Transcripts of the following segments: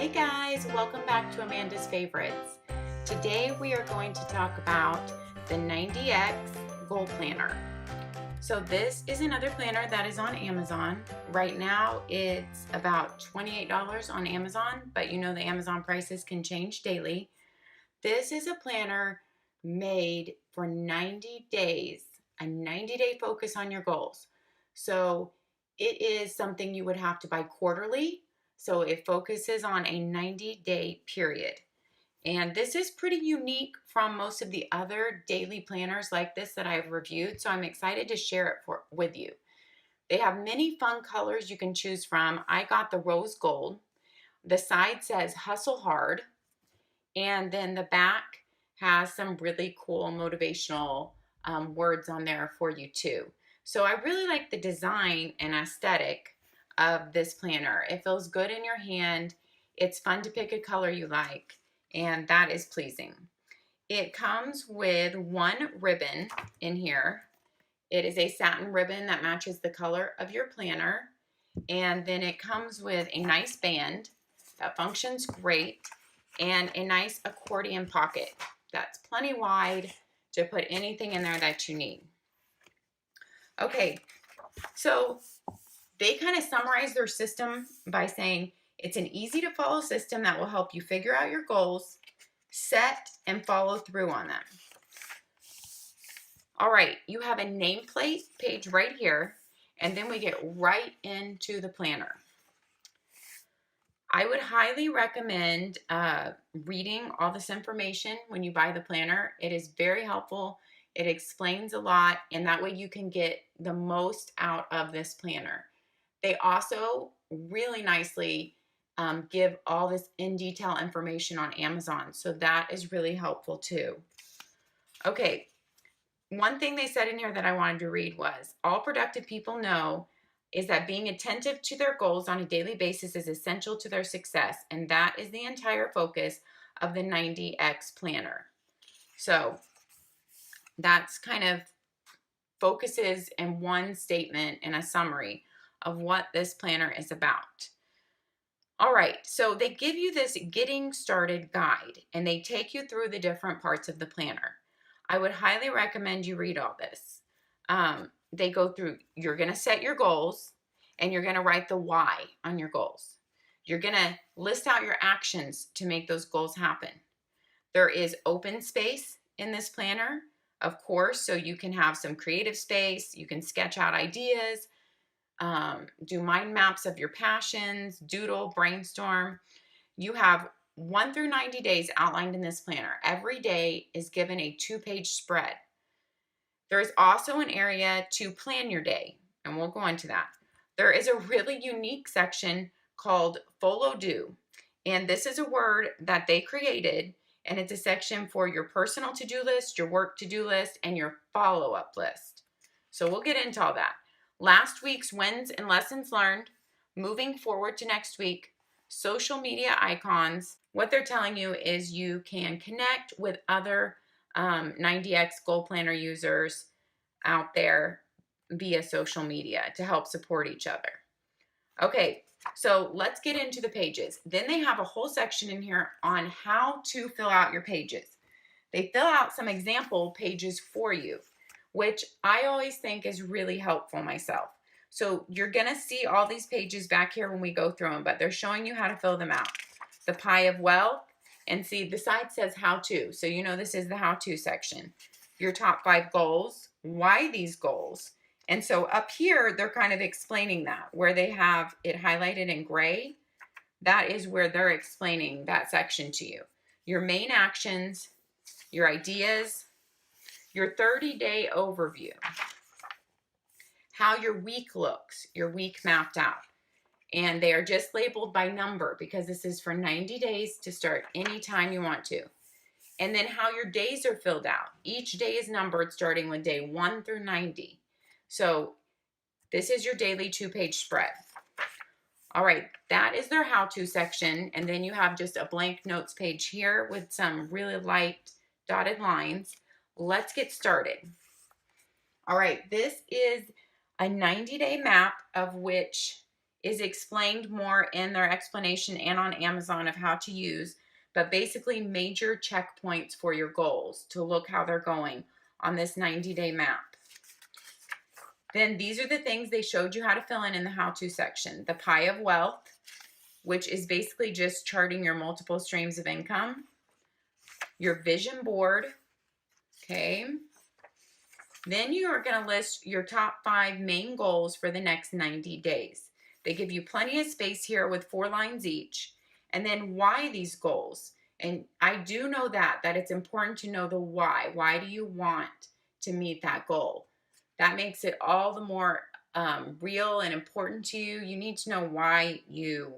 Hey guys, welcome back to Amanda's Favorites. Today we are going to talk about the 90X Goal Planner. So this is another planner that is on Amazon. Right now it's about $28 on Amazon, but you know the Amazon prices can change daily. This is a planner made for 90 days, a 90-day focus on your goals. So it is something you would have to buy quarterly. So it focuses on a 90-day period. And this is pretty unique from most of the other daily planners like this that I've reviewed. So I'm excited to share it with you. They have many fun colors you can choose from. I got the rose gold. The side says hustle hard. And then the back has some really cool motivational words on there for you too. So I really like the design and aesthetic of this planner. It feels good in your hand. It's fun to pick a color you like, and that is pleasing. It comes with one ribbon in here. It is a satin ribbon that matches the color of your planner. And then it comes with a nice band that functions great and a nice accordion pocket that's plenty wide to put anything in there that you need. Okay, so they kind of summarize their system by saying it's an easy to follow system that will help you figure out your goals, set and follow through on them. All right, you have a nameplate page right here, and then we get right into the planner. I would highly recommend reading all this information when you buy the planner. It is very helpful. It explains a lot, and that way you can get the most out of this planner. They also really nicely give all this in detail information on Amazon, so that is really helpful too. Okay, one thing they said in here that I wanted to read was, all productive people know is that being attentive to their goals on a daily basis is essential to their success. And that is the entire focus of the 90X planner. So that's kind of focuses in one statement and a summary of what this planner is about. All right, so they give you this getting started guide and they take you through the different parts of the planner. I would highly recommend you read all this. They go through, you're going to set your goals and you're going to write the why on your goals. You're going to list out your actions to make those goals happen. There is open space in this planner, of course, so you can have some creative space. You can sketch out ideas, do mind maps of your passions, doodle, brainstorm. You have 1 through 90 days outlined in this planner. Every day is given a 2-page spread. There is also an area to plan your day, and we'll go into that. There is a really unique section called follow do, and this is a word that they created, and it's a section for your personal to-do list, your work to-do list, and your follow-up list. So we'll get into all that. Last week's wins and lessons learned, moving forward to next week, social media icons. What they're telling you is you can connect with other 90X Goal Planner users out there via social media to help support each other. Okay, so let's get into the pages. Then they have a whole section in here on how to fill out your pages. They fill out some example pages for you, which I always think is really helpful myself. So you're going to see all these pages back here when we go through them, but they're showing you how to fill them out. The pie of wealth. And see, the side says how to. So you know this is the how to section. Your top 5 goals. Why these goals? And so up here, they're kind of explaining that. Where they have it highlighted in gray, that is where they're explaining that section to you. Your main actions, your ideas, your 30-day overview, how your week looks, your week mapped out. And they are just labeled by number because this is for 90 days to start anytime you want to. And then how your days are filled out. Each day is numbered starting with day 1 through 90. So this is your daily 2-page spread. All right, that is their how-to section. And then you have just a blank notes page here with some really light dotted lines. Let's get started. All right, this is a 90-day map of which is explained more in their explanation and on Amazon of how to use, but basically major checkpoints for your goals to look how they're going on this 90-day map. Then these are the things they showed you how to fill in the how-to section. The pie of wealth, which is basically just charting your multiple streams of income. Your vision board, okay? Then you are going to list your top 5 main goals for the next 90 days. They give you plenty of space here with 4 lines each. And then why these goals? And I do know that it's important to know the why. Why do you want to meet that goal? That makes it all the more real and important to you. You need to know why you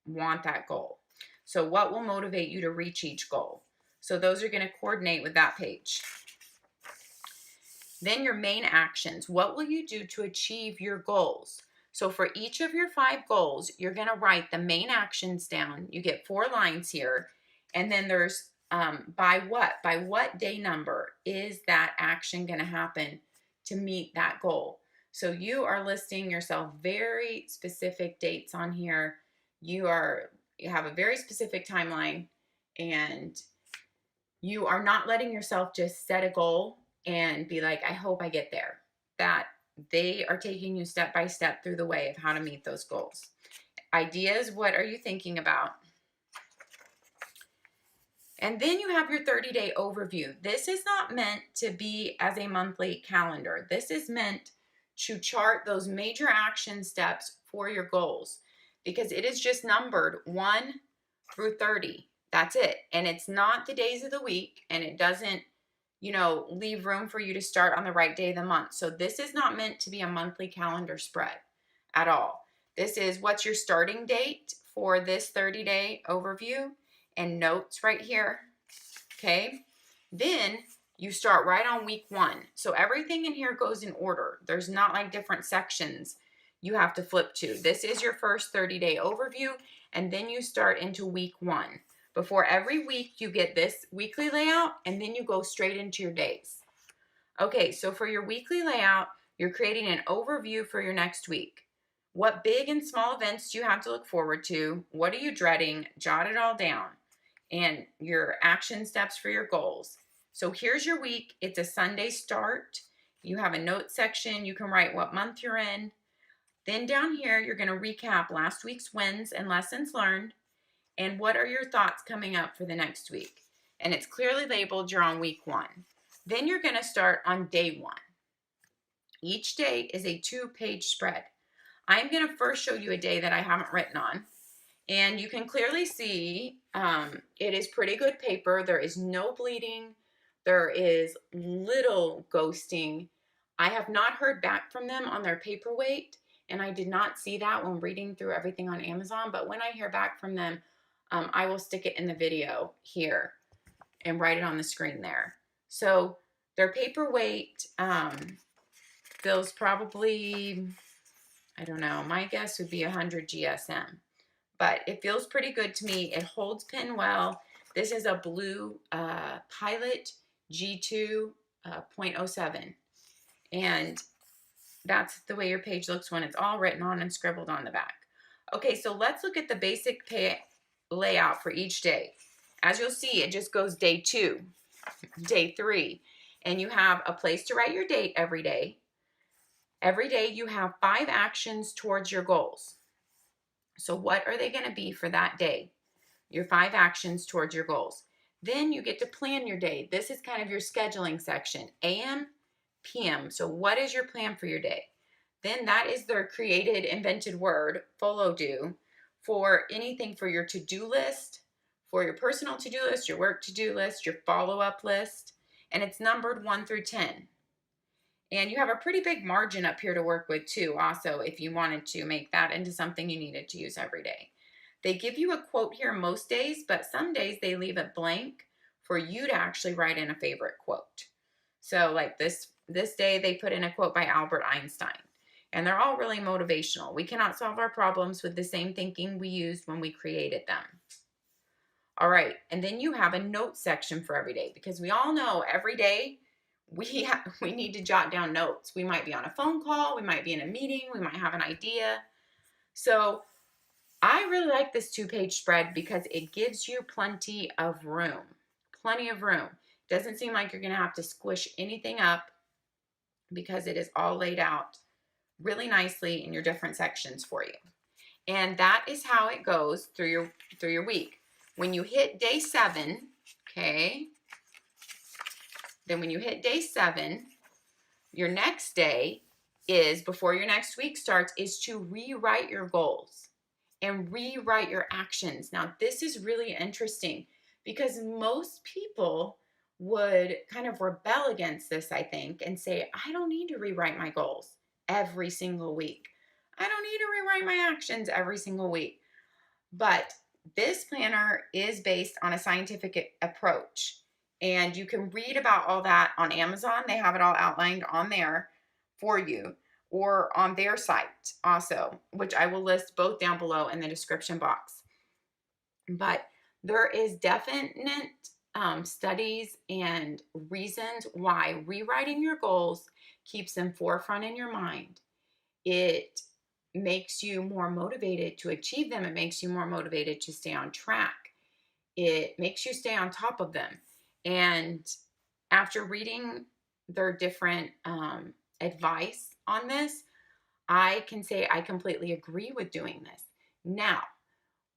want that goal. So what will motivate you to reach each goal? So those are going to coordinate with that page. Then your main actions. What will you do to achieve your goals? So for each of your 5 goals, you're going to write the main actions down. You get 4 lines here. And then there's by what? By what day number is that action going to happen to meet that goal? So you are listing yourself very specific dates on here. You have a very specific timeline, and you are not letting yourself just set a goal and be like, I hope I get there. That they are taking you step by step through the way of how to meet those goals. Ideas, what are you thinking about? And then you have your 30-day overview. This is not meant to be as a monthly calendar. This is meant to chart those major action steps for your goals, because it is just numbered 1 through 30. That's it. And it's not the days of the week, and it doesn't, leave room for you to start on the right day of the month. So this is not meant to be a monthly calendar spread at all. This is what's your starting date for this 30-day overview and notes right here. Okay. Then you start right on week 1. So everything in here goes in order. There's not like different sections you have to flip to. This is your first 30-day overview, and then you start into week 1. Before every week, you get this weekly layout, and then you go straight into your days. Okay, so for your weekly layout, you're creating an overview for your next week. What big and small events do you have to look forward to? What are you dreading? Jot it all down. And your action steps for your goals. So here's your week. It's a Sunday start. You have a note section. You can write what month you're in. Then down here, you're going to recap last week's wins and lessons learned. And what are your thoughts coming up for the next week? And it's clearly labeled you're on week 1. Then you're going to start on day 1. Each day is a 2-page spread. I'm going to first show you a day that I haven't written on. And you can clearly see it is pretty good paper. There is no bleeding. There is little ghosting. I have not heard back from them on their paperweight, and I did not see that when reading through everything on Amazon. But when I hear back from them, I will stick it in the video here and write it on the screen there. So their paperweight feels probably, I don't know, my guess would be 100 GSM. But it feels pretty good to me. It holds pen well. This is a blue Pilot G2 .07. And that's the way your page looks when it's all written on and scribbled on the back. Okay, so let's look at the basic layout for each day. As you'll see, it just goes day 2, day 3. And you have a place to write your date every day. Every day you have 5 actions towards your goals. So what are they going to be for that day? Your 5 actions towards your goals. Then you get to plan your day. This is kind of your scheduling section. AM, PM. So what is your plan for your day? Then that is their created, invented word, follow do, for anything for your to-do list, for your personal to-do list, your work to-do list, your follow-up list. And it's numbered 1 through 10. And you have a pretty big margin up here to work with too, also, if you wanted to make that into something you needed to use every day. They give you a quote here most days, but some days they leave it blank for you to actually write in a favorite quote. So like this day, they put in a quote by Albert Einstein. And they're all really motivational. We cannot solve our problems with the same thinking we used when we created them. All right, and then you have a note section for every day, because we all know every day we need to jot down notes. We might be on a phone call, we might be in a meeting, we might have an idea. So I really like this 2-page spread because it gives you plenty of room. Plenty of room. Doesn't seem like you're going to have to squish anything up because it is all laid out really nicely in your different sections for you. And that is how it goes through your week. When you hit day 7, okay, then when you hit day 7, your next day is, before your next week starts, is to rewrite your goals and rewrite your actions. Now, this is really interesting because most people would kind of rebel against this, I think, and say, I don't need to rewrite my goals every single week. I don't need to rewrite my actions every single week. But this planner is based on a scientific approach. And you can read about all that on Amazon. They have it all outlined on there for you, or on their site also, which I will list both down below in the description box. But there is definite studies and reasons why rewriting your goals keeps them forefront in your mind. It makes you more motivated to achieve them. It makes you more motivated to stay on track. It makes you stay on top of them. And after reading their different advice on this, I can say I completely agree with doing this. Now,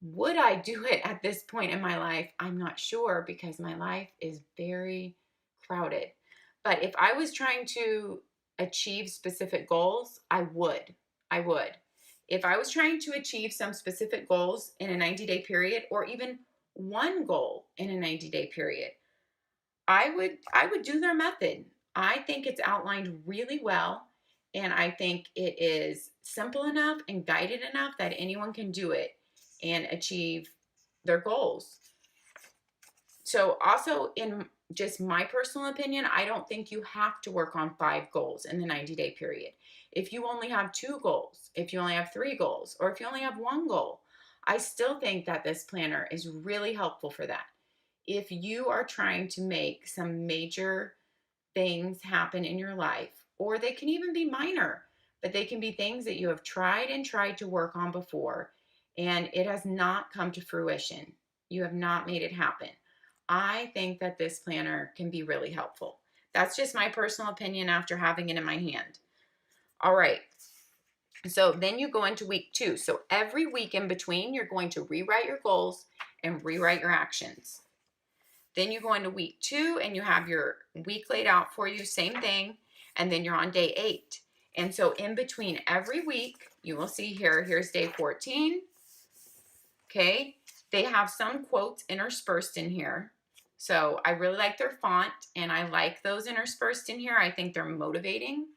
would I do it at this point in my life? I'm not sure because my life is very crowded. But if I was trying to achieve specific goals, I would. I would. If I was trying to achieve some specific goals in a 90-day period, or even one goal in a 90-day period, I would do their method. I think it's outlined really well, and I think it is simple enough and guided enough that anyone can do it and achieve their goals. So also, in just my personal opinion, I don't think you have to work on 5 goals in the 90-day period. If you only have 2 goals, if you only have 3 goals, or if you only have 1 goal, I still think that this planner is really helpful for that. If you are trying to make some major things happen in your life, or they can even be minor, but they can be things that you have tried and tried to work on before, and it has not come to fruition. You have not made it happen. I think that this planner can be really helpful. That's just my personal opinion after having it in my hand. All right. So then you go into week 2. So every week in between, you're going to rewrite your goals and rewrite your actions. Then you go into week 2 and you have your week laid out for you, same thing. And then you're on day 8. And so in between every week, you will see here's day 14. Okay. They have some quotes interspersed in here. So I really like their font, and I like those interspersed in here. I think they're motivating.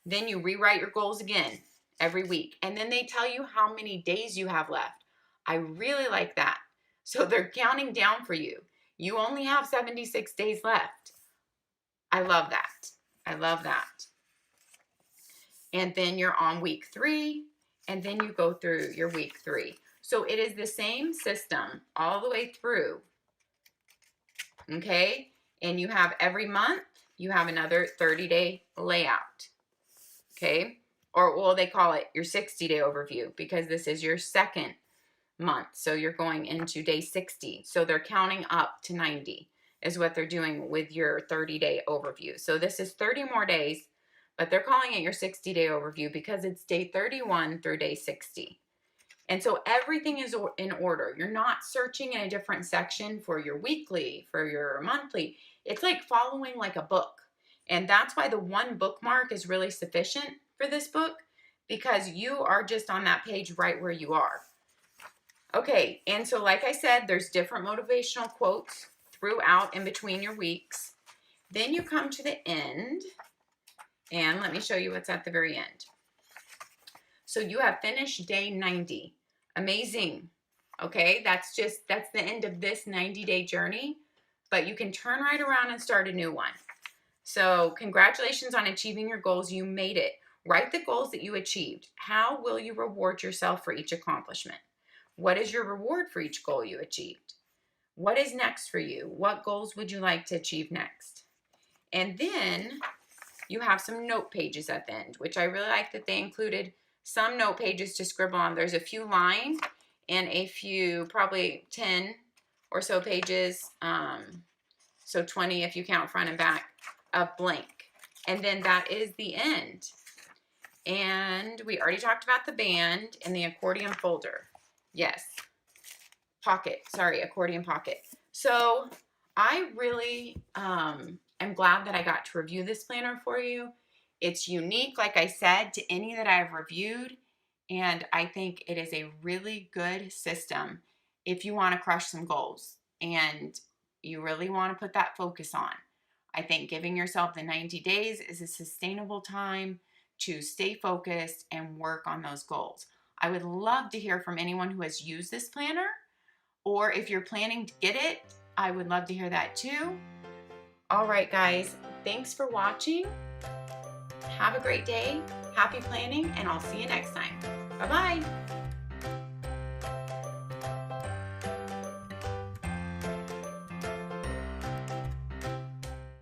Then you rewrite your goals again every week. And then they tell you how many days you have left. I really like that. So they're counting down for you. You only have 76 days left. I love that. I love that. And then you're on week 3, and then you go through your week 3. So it is the same system all the way through. Okay? And you have every month, you have another 30-day layout. Okay? Or, well, they call it your 60-day overview because this is your second month. So you're going into day 60. So they're counting up to 90 is what they're doing with your 30-day overview. So this is 30 more days, but they're calling it your 60-day overview because it's day 31 through day 60. And so everything is in order. You're not searching in a different section for your weekly, for your monthly. It's like following like a book. And that's why the one bookmark is really sufficient for this book, because you are just on that page right where you are. Okay, and so like I said, there's different motivational quotes throughout in between your weeks. Then you come to the end, and let me show you what's at the very end. So you have finished day 90. Amazing. Okay, that's the end of this 90-day journey, but you can turn right around and start a new one. So congratulations on achieving your goals. You made it. Write the goals that you achieved. How will you reward yourself for each accomplishment? What is your reward for each goal you achieved? What is next for you? What goals would you like to achieve next? And then you have some note pages at the end, which I really like that they included some note pages to scribble on. There's a few lined and a few, probably 10 or so pages, so 20 if you count front and back, of blank. And then that is the end. And we already talked about the band and the accordion folder. Yes, pocket, sorry, accordion pocket. So I really am glad that I got to review this planner for you. It's unique, like I said, to any that I've reviewed, and I think it is a really good system if you want to crush some goals and you really want to put that focus on. I think giving yourself the 90 days is a sustainable time to stay focused and work on those goals. I would love to hear from anyone who has used this planner, or if you're planning to get it, I would love to hear that too. All right, guys, thanks for watching. Have a great day, happy planning, and I'll see you next time. Bye-bye.